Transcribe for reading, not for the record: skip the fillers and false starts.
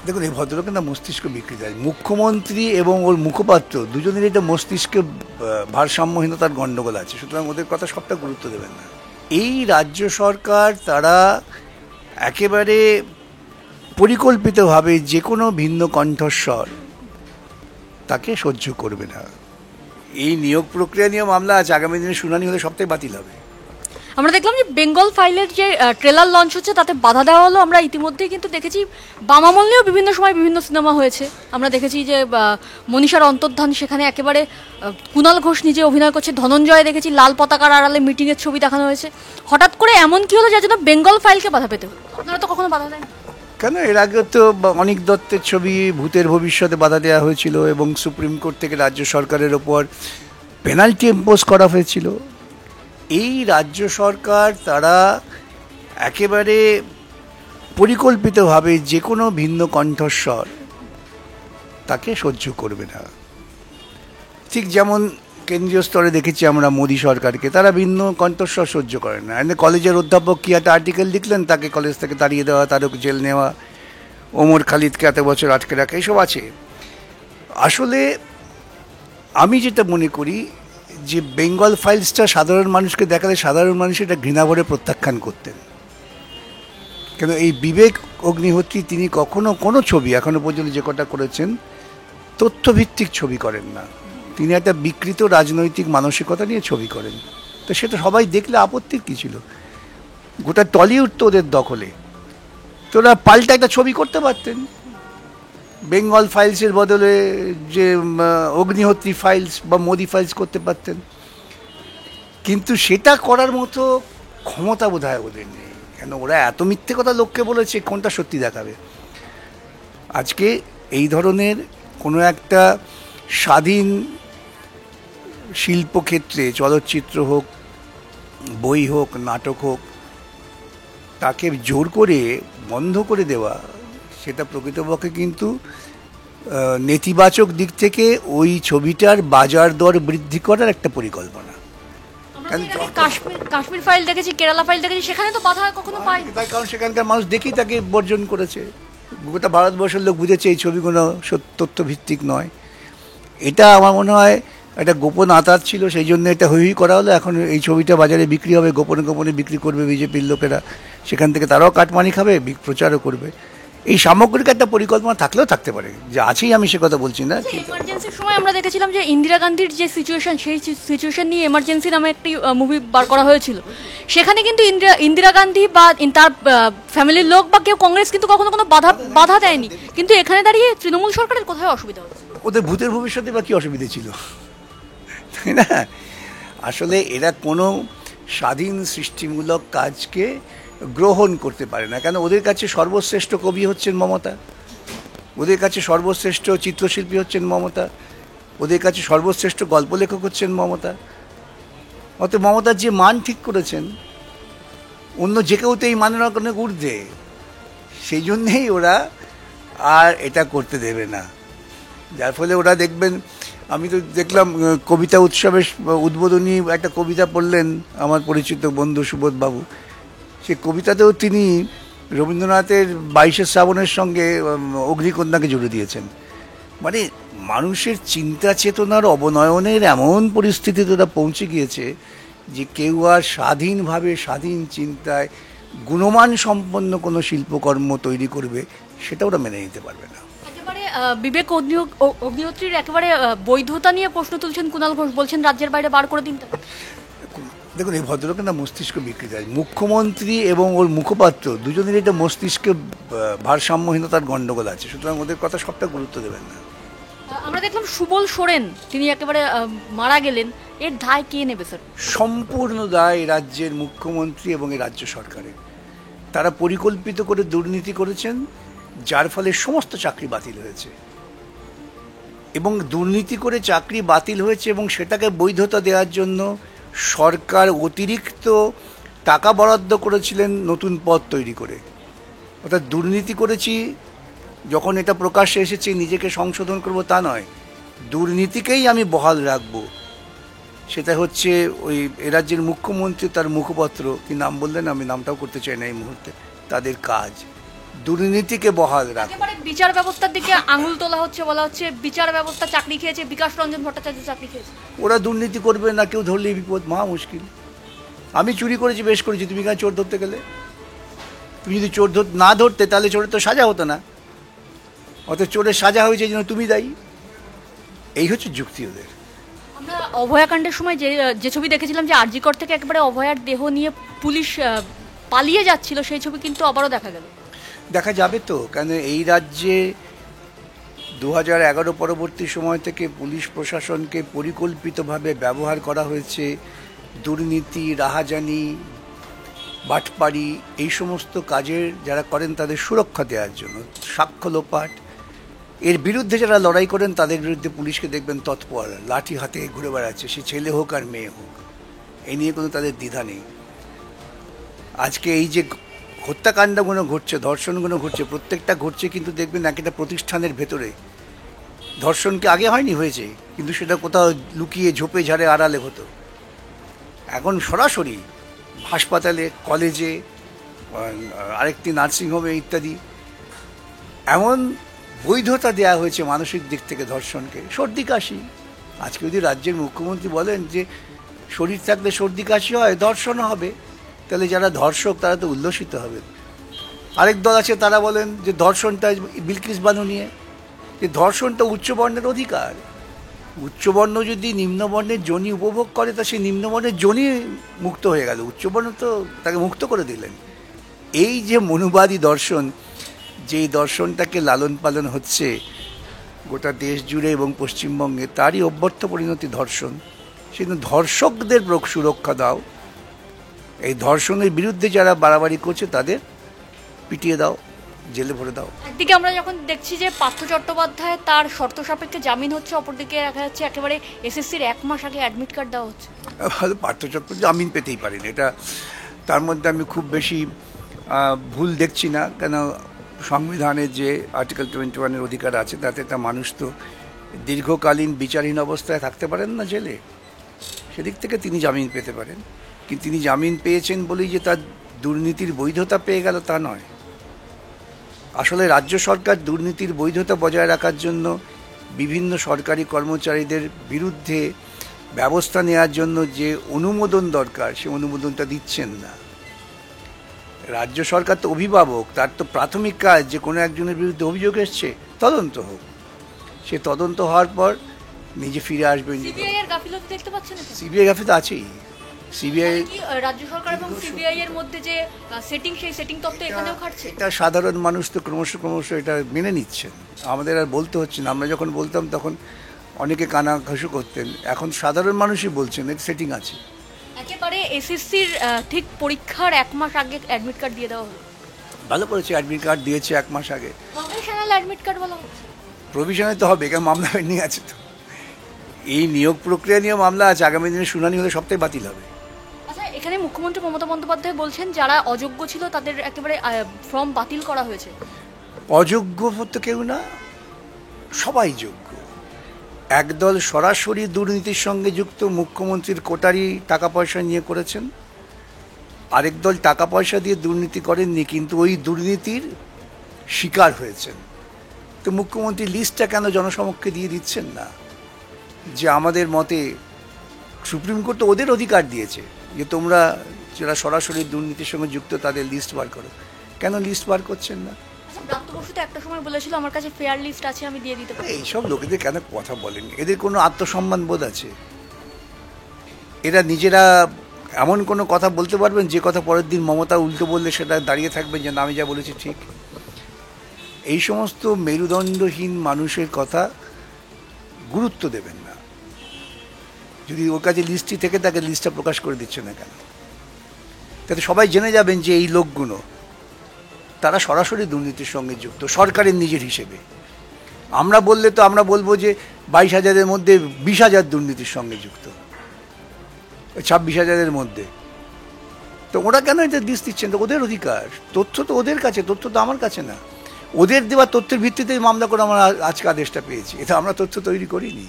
দেখুন, এই ভদ্রলোকের না মস্তিষ্ক বিকৃত আছে। মুখ্যমন্ত্রী এবং ওর মুখপাত্র দুজনেরই এটা মস্তিষ্কে ভারসাম্যহীনতার গণ্ডগোল আছে, সুতরাং ওদের কথা সবটা গুরুত্ব দেবেন না। এই রাজ্য সরকার তারা একেবারে পরিকল্পিতভাবে যে কোনো ভিন্ন কণ্ঠস্বর তাকে সহ্য করবে না। এই নিয়োগ প্রক্রিয়া নিয়ে মামলা আছে, আগামী দিনে শুনানি হলে সবটাই বাতিল হবে। আমরা দেখলাম যে বেঙ্গল ফাইলের যে ট্রেলার লঞ্চ হচ্ছে তাতে বাধা দেওয়া হলো। আমরা ইতিমধ্যেই কিন্তু দেখেছি বাম আমল নিয়েও বিভিন্ন সময় বিভিন্ন সিনেমা হয়েছে। আমরা দেখেছি যে মনীষার অন্তর্ধান, সেখানে একেবারে কুণাল ঘোষ নিজে অভিনয় করছে, ধনঞ্জয় দেখেছি লাল পতাকার আড়ালে মিটিংয়ের ছবি দেখানো হয়েছে। হঠাৎ করে এমন কি হলো যার জন্য বেঙ্গল ফাইলকে বাধা পেতে হলো? আপনারা তো কখনো বাধা দেন কেন? এর আগে তো অনিক দত্তের ছবি ভূতের ভবিষ্যতে বাধা দেওয়া হয়েছিল এবং সুপ্রিম কোর্ট থেকে রাজ্য সরকারের ওপর পেনাল্টি ইম্পোজ করা হয়েছিল। এই রাজ্য সরকার তারা একেবারে পরিকল্পিতভাবে যে কোনো ভিন্ন কণ্ঠস্বর তাকে সহ্য করবে না। ঠিক যেমন কেন্দ্রীয় স্তরে দেখেছি আমরা মোদী সরকারকে, তারা ভিন্ন কণ্ঠস্বর সহ্য করেন না। কলেজের অধ্যাপক কি একটা আর্টিকেল লিখলেন, তাকে কলেজ থেকে তাড়িয়ে দেওয়া, তারও জেল নেওয়া, ওমর খালিদকে এত বছর আটকে রাখা, এইসব আছে। আসলে আমি যেটা মনে করি যে বেঙ্গল ফাইলসটা সাধারণ মানুষকে দেখালে সাধারণ মানুষ এটা ঘৃণা ভরে প্রত্যাখ্যান করতেন। কেন এই বিবেক অগ্নিহোত্রী তিনি কখনো কোনো ছবি এখনো পর্যন্ত যে কটা করেছেন তথ্যভিত্তিক ছবি করেন না, তিনি একটা বিকৃত রাজনৈতিক মানসিকতা নিয়ে ছবি করেন। তো সেটা সবাই দেখলে আপত্তির কী ছিল? গোটা টলিউড তো ওদের দখলে, তো ওরা পাল্টা একটা ছবি করতে পারতেন বেঙ্গল ফাইলসের বদলে, যে অগ্নিহোত্রী ফাইলস বা মোদি ফাইলস করতে পারতেন। কিন্তু সেটা করার মতো ক্ষমতা বোধ হয় ওদের নেই। কেন ওরা এত মিথ্যে কথা লোককে বলেছে, কোনটা সত্যি দেখাবে? আজকে এই ধরনের কোনো একটা স্বাধীন শিল্পক্ষেত্রে, চলচ্চিত্র হোক, বই হোক, নাটক হোক, তাকে জোর করে বন্ধ করে দেওয়া, সেটা প্রকৃতপক্ষে কিন্তু নেতিবাচক দিক থেকে ওই ছবিটার বাজার দর বৃদ্ধি করার একটা পরিকল্পনা। কাশ্মীর ফাইল দেখেছি, কেরালা ফাইল দেখেছি, সেখানে তো বাধা কখনো পাই। তাই কারণ সেখানকার মানুষ দেখি তাকে বর্জন করেছে। গোটা ভারতবর্ষের লোক বুঝেছে এই ছবিগুলো তথ্যভিত্তিক নয়। এটা আমার মনে হয় একটা গোপন আতাত ছিল, সেই জন্য এটা হই করা হলো। এখন এই ছবিটা বাজারে বিক্রি হবে, গোপনে গোপনে বিক্রি করবে বিজেপির লোকেরা, সেখান থেকে তারাও কাটমানি খাবে, প্রচারও করবে। এই সামগ্রিক একটা পরিকল্পনা থাকলেও থাকতে পারে, যে আছেই, আমি সে কথা বলছি না। এমার্জেন্সির সময় আমরা দেখেছিলাম যে ইন্দিরা গান্ধীর যে সিচুয়েশন, সেই সিচুয়েশন নিয়ে এমার্জেন্সি নামে একটি মুভি বার করা হয়েছিল। সেখানে কিন্তু ইন্দিরা গান্ধী বা তার ফ্যামিলির লোক বা কেউ কংগ্রেস কিন্তু কখনো কোনো বাধা দেয়নি। কিন্তু এখানে দাঁড়িয়ে তৃণমূল সরকারের কোথায় অসুবিধা হচ্ছে? ওদের ভূতের ভবিষ্যতে বা কী অসুবিধা ছিল, তাই না? আসলে এরা কোনো স্বাধীন সৃষ্টিমূলক কাজকে গ্রহণ করতে পারে না। কেন? ওদের কাছে সর্বশ্রেষ্ঠ কবি হচ্ছেন মমতা, ওদের কাছে সর্বশ্রেষ্ঠ চিত্রশিল্পী হচ্ছেন মমতা, ওদের কাছে সর্বশ্রেষ্ঠ গল্প লেখক হচ্ছেন মমতা। অতএব মমতার যে মান ঠিক করেছেন, অন্য যে কেউ তো এই মানের অনেক ঊর্ধ্বে, সেই জন্যেই ওরা আর এটা করতে দেবে না। যার ফলে ওরা দেখবেন, আমি তো দেখলাম কবিতা উৎসবের উদ্বোধনী একটা কবিতা পড়লেন আমার পরিচিত বন্ধু সুবোধবাবু। সে কবিতাতেও তিনি রবীন্দ্রনাথের 22শে শ্রাবণের সঙ্গে অগ্নিকন্যাকে জুড়ে দিয়েছেন। মানে মানুষের চিন্তা চেতনার অবনয়নের এমন পরিস্থিতিতে ওরা পৌঁছে গিয়েছে যে কেউ আর স্বাধীনভাবে, স্বাধীন চিন্তায় গুণমান সম্পন্ন কোনো শিল্পকর্ম তৈরি করবে সেটা ওরা মেনে নিতে পারবে না। বিবেক অগ্নিহোত্রীর একেবারে বৈধতা নিয়ে প্রশ্ন তুলছেন কুণাল ঘোষ, বলছেন রাজ্যের বাইরে বার করে দিন। দেখুন, এই ভদ্রলোকের না মস্তিষ্ক বিকৃত আছে। মুখ্যমন্ত্রী এবং ওর মুখপাত্র দুজনেরই এটা মস্তিষ্কে ভারসাম্যহীনতার গণ্ডগোল আছে, সুতরাং ওদের কথা সবটা গুরুত্ব দেবেন না। আমরা দেখলাম সুবল সোরেন তিনি একেবারে মারা গেলেন, এর দায় কে নেবে স্যার? সম্পূর্ণ দায় রাজ্যের মুখ্যমন্ত্রী এবং এই রাজ্য সরকারের। তারা পরিকল্পিত করে দুর্নীতি করেছেন, যার ফলে সমস্ত চাকরি বাতিল হয়েছে। এবং দুর্নীতি করে চাকরি বাতিল হয়েছে এবং সেটাকে বৈধতা দেওয়ার জন্য সরকার অতিরিক্ত টাকা বরাদ্দ করেছিলেন নতুন পদ তৈরি করে। অর্থাৎ দুর্নীতি করেছি যখন এটা প্রকাশ্যে এসেছে নিজেকে সংশোধন করব তা নয়, দুর্নীতিকেই আমি বহাল রাখবো। সেটা হচ্ছে ওই এ রাজ্যের মুখ্যমন্ত্রী, তার মুখপাত্র, কি নাম বললেন আমি নামটাও করতে চাই না এই মুহূর্তে, তাদের কাজ। দুর্নীতিকে বহাল রাখো। একেবারে বিচার ব্যবস্থার দিকে আঙুল তোলা হচ্ছে, বলা হচ্ছে বিচার ব্যবস্থা চাকরি খেয়েছে, বিকাশ রঞ্জন ভট্টাচার্য চাকরি খেয়েছে। ওরা দুর্নীতি করবে না, কেউ ধরলেই বিপদ, মহা মুশকিল। আমি চুরি করেছি, বেশ করেছি, তুমি কেন চোর ধরতে গেলে? তুমি যদি চোর না ধরতে তাহলে চোরের তো সাজা হতো না, অত চোরের সাজা হয়েছে এই জন্য তুমি দায়ী। এই হচ্ছে যুক্তি ওদের। আমরা অভয়াকাণ্ডের সময় যে ছবি দেখেছিলাম যে আরজিকর থেকে একেবারে অভয়ার দেহ নিয়ে পুলিশ পালিয়ে যাচ্ছিল, সেই ছবি কিন্তু আবারও দেখা গেল। দেখা যাবে তো, কেন এই রাজ্যে 2011 পরবর্তী সময় থেকে পুলিশ প্রশাসনকে পরিকল্পিতভাবে ব্যবহার করা হয়েছে দুর্নীতি, রাহাজানি, বাটপাড়ি, এই সমস্ত কাজের যারা করেন তাদের সুরক্ষা দেওয়ার জন্য। সাক্ষ্য লোপাট, এর বিরুদ্ধে যারা লড়াই করেন তাদের বিরুদ্ধে পুলিশকে দেখবেন তৎপর, লাঠি হাতে ঘুরে বেড়াচ্ছে, সে ছেলে হোক আর মেয়ে হোক, এই নিয়ে কোনো তাদের দ্বিধা নেই। আজকে এই যে হত্যাকাণ্ডগুলো ঘটছে, ধর্ষণগুলো ঘটছে, প্রত্যেকটা ঘটছে কিন্তু দেখবেন একটা প্রতিষ্ঠানের ভেতরে। ধর্ষণকে আগে হয়নি, হয়েছে, কিন্তু সেটা কোথাও লুকিয়ে ঝোপে ঝাড়ে আড়ালে হতো। এখন সরাসরি হাসপাতালে, কলেজে, আরেকটি নার্সিংহোমে ইত্যাদি এমন বৈধতা দেওয়া হয়েছে মানসিক দিক থেকে ধর্ষণকে। সর্দি কাশি, আজকে যদি রাজ্যের মুখ্যমন্ত্রী বলেন যে শরীর থাকলে সর্দি কাশি হয়, ধর্ষণও হবে, তাহলে যারা ধর্ষক তারা তো উল্লসিত হবে। আরেক দল আছে, তারা বলেন যে ধর্ষণটা বিলকিস বানু নিয়ে, যে ধর্ষণটা উচ্চবর্ণের অধিকার। উচ্চবর্ণ যদি নিম্নবর্ণের জনি উপভোগ করে তা সেই নিম্নবর্ণের জনি মুক্ত হয়ে গেল, উচ্চবর্ণ তো তাকে মুক্ত করে দিলেন। এই যে মনুবাদী দর্শন, যেই দর্শনটাকে লালন পালন হচ্ছে গোটা দেশ জুড়ে এবং পশ্চিমবঙ্গে, তারই অভ্যর্থ পরিণতি ধর্ষণ। সেজন্য ধর্ষকদের সুরক্ষা দাও, এই ধর্ষণের বিরুদ্ধে যারা বাড়াবাড়ি করছে তাদের পিটিয়ে দাও, জেলে ভরে দাও। একদিকে আমরা যখন দেখছি যে পার্থ চট্টোপাধ্যায় তার শর্ত সাপেক্ষে জামিন হচ্ছে, অপরদিকে দেখা যাচ্ছে একেবারে এসএসসির 1 মাস আগে অ্যাডমিট কার্ড দেওয়া হচ্ছে। পার্থ চট্টোপাধ্যায় জামিন পেতেই পারেন, এটা তার মধ্যে আমি খুব বেশি ভুল দেখছি না। কেন সংবিধানের যে আর্টিকেল 21-এর অধিকার আছে, তাতে একটা মানুষ তো দীর্ঘকালীন বিচারহীন অবস্থায় থাকতে পারেন না জেলে, সেদিক থেকে তিনি জামিন পেতে পারেন। কিন্তু তিনি জামিন পেয়েছেন বলেই যে তার দুর্নীতির বৈধতা পেয়ে গেল তা নয়। আসলে রাজ্য সরকার দুর্নীতির বৈধতা বজায় রাখার জন্য বিভিন্ন সরকারি কর্মচারীদের বিরুদ্ধে ব্যবস্থা নেওয়ার জন্য যে অনুমোদন দরকার, সে অনুমোদনটা দিচ্ছেন না। রাজ্য সরকার তো অভিভাবক, তার তো প্রাথমিক কাজ যে কোনো একজনের বিরুদ্ধে অভিযোগ এসছে তদন্ত হোক, সে তদন্ত হওয়ার পর নিজে ফিরে আসবেন। সিবিআই এর গাফিলতি দেখতে পাচ্ছেন? সিবিআই গাফিলতি আছেই। সিবিআই কি রাজ্য সরকার এবং সিবিআই এর মধ্যে যে সেটিং, সেই সেটিং তত্ত্ব এখানেও খাটছে? এটা সাধারণ মানুষ তো ক্রমশ এটা মেনে নিচ্ছেন, আমাদের আর বলতে হচ্ছে না। আমরা যখন বলতাম তখন অনেকে কানাঘুষো করতেন, এখন সাধারণ মানুষই বলছেন এর সেটিং আছে। একেবারে এসএসসির ঠিক পরীক্ষার 1 মাস আগে অ্যাডমিট কার্ড দিয়ে দেওয়া হলো। ভালো করেছে, অ্যাডমিট কার্ড দিয়েছে 1 মাস আগে। প্রফেশনাল অ্যাডমিট কার্ড বলা হচ্ছে। প্রভিশনে তো হবে, কারণ মামলা নিয়ে আছে তো, এই নিয়োগ প্রক্রিয়া নিয়ে মামলা আছে, আগামী দিনে শুনানি হলে সবটাই বাতিল হবে। আচ্ছা, এখানে মুখ্যমন্ত্রী মমতা বন্দ্যোপাধ্যায় বলছেন যারা অযোগ্য ছিল তাদের একেবারে ফর্ম বাতিল করা হয়েছে। অযোগ্য তো কেউ না, সবাই যোগ্য। একদল সরাসরি দুর্নীতির সঙ্গে যুক্ত, মুখ্যমন্ত্রীর কোটারি টাকা পয়সা নিয়ে করেছেন, আরেক দল টাকা পয়সা দিয়ে দুর্নীতি করেননি কিন্তু ওই দুর্নীতির শিকার হয়েছেন। তো মুখ্যমন্ত্রী লিস্টটা কেন জনসমক্ষে দিয়ে দিচ্ছেন না? যে আমাদের মতে সুপ্রিম কোর্ট তো ওদের অধিকার দিয়েছে যে তোমরা যারা সরাসরি দুর্নীতির সঙ্গে যুক্ত তাদের লিস্ট বার করো, কেন লিস্ট বার করছেন না? ব্রাত্য বসু তো একটা সময় বলেছিল আমার কাছে ফেয়ার লিস্ট আছে, আমি দিয়ে দিতে পারি। এইসব লোকেদের কেন কথা বলেন? এদের কোনো আত্মসম্মান বোধ আছে? এরা নিজেরা এমন কোনো কথা বলতে পারবেন যে কথা পরের দিন মমতা উল্টো বললে সেটা দাঁড়িয়ে থাকবেন যে না, আমি যা বলেছি ঠিক? এই সমস্ত মেরুদণ্ডহীন মানুষের কথা গুরুত্ব দেবেন না। যদি ওর কাছে লিস্টটি থেকে তাকে লিস্টটা প্রকাশ করে দিচ্ছে না কেন? তাতে সবাই জেনে যাবেন যে এই লোকগুলো তারা সরাসরি দুর্নীতির সঙ্গে যুক্ত, সরকারের নিজের হিসেবে। আমরা বললে তো আমরা বলবো যে 22,000-এর মধ্যে 20,000 দুর্নীতির সঙ্গে যুক্ত, 26,000-এর মধ্যে। তো ওরা কেন এটা লিস্ট দিচ্ছেন? তো ওদের অধিকার, তথ্য তো ওদের কাছে, তথ্য তো আমার কাছে না। ওদের দেওয়া তথ্যের ভিত্তিতেই মামলা করে আমরা আজকে আদেশটা পেয়েছি, এটা আমরা তথ্য তৈরি করিনি।